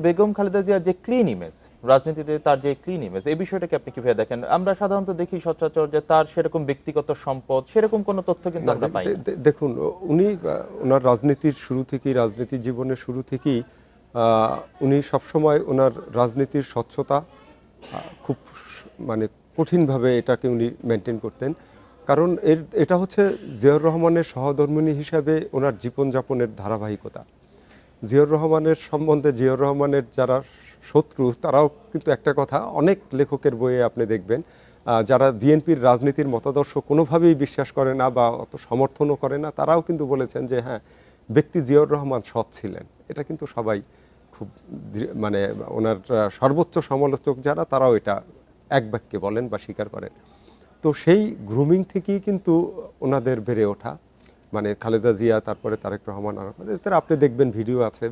বেগম খালেদা জিয়ার যে clean image, রাজনীতিতে তার যে ক্লিন ইমেজ, এই বিষয়টাকে আপনি কিভাবে দেখেন? আমরা সাধারণত দেখি সচরাচর যে তার সেরকম ব্যক্তিগত সম্পদ, সেরকম কোনো তথ্য কিন্তু আমরা পাই না। দেখুন, উনি ওনার রাজনীতির শুরু থেকেই, রাজনীতির জীবনের শুরু থেকেই উনি সবসময় ওনার রাজনীতির স্বচ্ছতা খুব মানে কঠিনভাবে এটাকে উনি মেনটেন করতেন। কারণ এটা হচ্ছে জিয়াউর রহমানের সহধর্মিণী হিসাবে ওনার জীবনযাপনের ধারাবাহিকতা। জিয়াউর রহমানের সম্বন্ধে, জিয়াউর রহমানের যারা শত্রু তারাও কিন্তু একটা কথা অনেক লেখকের বইয়ে আপনি দেখবেন, যারা বিএনপির রাজনীতির মতাদর্শ কোনোভাবেই বিশ্বাস করে না বা অত সমর্থনও করে না, তারাও কিন্তু বলেছেন যে হ্যাঁ, ব্যক্তি জিয়াউর রহমান সৎ ছিলেন। এটা কিন্তু সবাই খুব মানে ওনার সর্বোচ্চ সমালোচক যারা, তারাও এটা এক বাক্যে বলেন বা স্বীকার করেন। তো সেই গ্রুমিং থেকেই কিন্তু ওনাদের বেড়ে ওঠা, মানে খালেদা জিয়া, তারপরে তারেক রহমান, আর এদের আপনি দেখবেন ভিডিও আছে,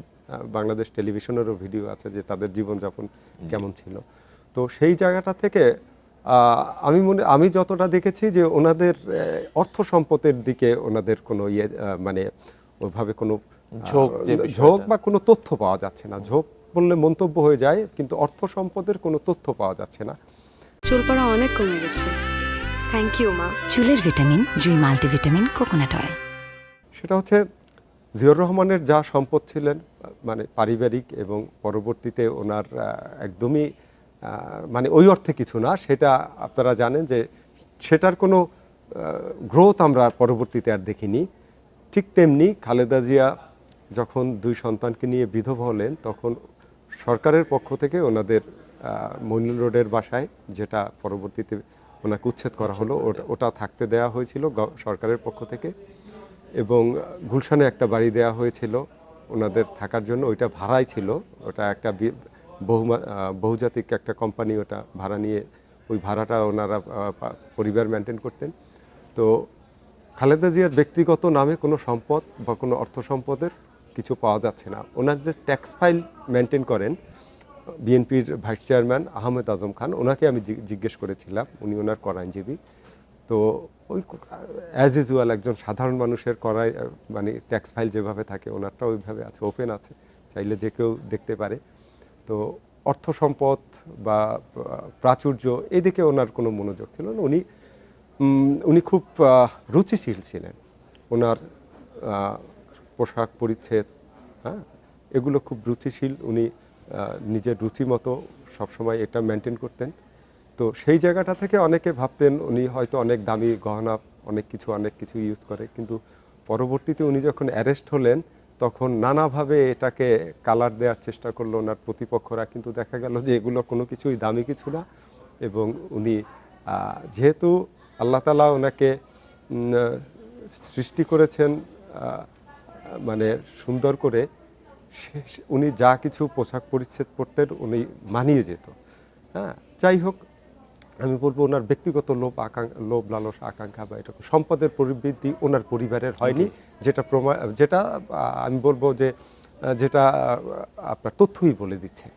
বাংলাদেশ টেলিভিশনেরও ভিডিও আছে যে তাদের জীবনযাপন কেমন ছিল। তো সেই জায়গাটা থেকে আমি যতটা দেখেছি যে ওনাদের অর্থ সম্পদের দিকে ওনাদের কোনো মানে ওইভাবে কোনো ঝোঁক বা কোনো তথ্য পাওয়া যাচ্ছে না। ঝোঁক বললে মন্তব্য হয়ে যায়, কিন্তু অর্থ সম্পদের কোনো তথ্য পাওয়া যাচ্ছে না। চুল পড়া অনেক কমে গেছে, থ্যাংক ইউ মা। চুলের ভিটামিন জুই মাল্টিভিটামিন কোকোনাট অয়েল। সেটা হচ্ছে জিয়াউর রহমানের যা সম্পদ ছিলেন, মানে পারিবারিক, এবং পরবর্তীতে ওনার একদমই মানে ওই অর্থে কিছু না, সেটা আপনারা জানেন যে সেটার কোনো গ্রোথ আমরা পরবর্তীতে আর দেখিনি। ঠিক তেমনি খালেদা জিয়া যখন 2 সন্তানকে নিয়ে বিধবা হলেন, তখন সরকারের পক্ষ থেকে ওনাদের মইনুল রোডের বাসায়, যেটা পরবর্তীতে ওনাকে উচ্ছেদ করা হলো, ওটা থাকতে দেওয়া হয়েছিল সরকারের পক্ষ থেকে, এবং গুলশানে একটা বাড়ি দেওয়া হয়েছিল ওনাদের থাকার জন্য। ওইটা ভাড়াই ছিল, ওটা একটা বহুজাতিক একটা কোম্পানি ওটা ভাড়া নিয়ে, ওই ভাড়াটা ওনারা পরিবার মেনটেন করতেন। তো খালেদা জিয়ার ব্যক্তিগত নামে কোনো সম্পদ বা কোনো অর্থ সম্পদের কিছু পাওয়া যাচ্ছে না। ওনার যে ট্যাক্স ফাইল মেনটেন করেন বিএনপির ভাইস চেয়ারম্যান আহমেদ আজম খান, ওনাকে আমি জিজ্ঞেস করেছিলাম, উনি ওনার কর আইনজীবী। তো ওই অ্যাজ ইউজুয়াল একজন সাধারণ মানুষের করায় মানে ট্যাক্স ফাইল যেভাবে থাকে, ওনারটা ওইভাবে আছে, ওপেন আছে, চাইলে যে কেউ দেখতে পারে। তো অর্থ সম্পদ বা প্রাচুর্য, এদিকে ওনার কোনো মনোযোগ ছিল না। উনি খুব রুচিশীল ছিলেন। ওনার পোশাক পরিচ্ছদ, হ্যাঁ, এগুলো খুব রুচিশীল। উনি নিজের রুচি মতো সবসময় এটা মেনটেন করতেন। তো সেই জায়গাটা থেকে অনেকে ভাবতেন উনি হয়তো অনেক দামি গহনা, অনেক কিছু ইউজ করে, কিন্তু পরবর্তীতে উনি যখন অ্যারেস্ট হলেন, তখন নানাভাবে এটাকে কালার দেওয়ার চেষ্টা করলো ওনার প্রতিপক্ষরা, কিন্তু দেখা গেল যে এগুলো কোনো কিছুই দামি কিছু না। এবং উনি যেহেতু আল্লাহ তাআলা ওনাকে সৃষ্টি করেছেন মানে সুন্দর করে, উনি যা কিছু পোশাক পরিচ্ছদ পরতেন উনি মানিয়ে যেত। হ্যাঁ, যাই হোক, আমি বলবো ওনার ব্যক্তিগত লোভ লালস আকাঙ্ক্ষা বা এরকম সম্পদের প্রবৃদ্ধি ওনার পরিবারের হয়নি, যেটা আমি বলবো যে যেটা আপনার তথ্যই বলে দিচ্ছে।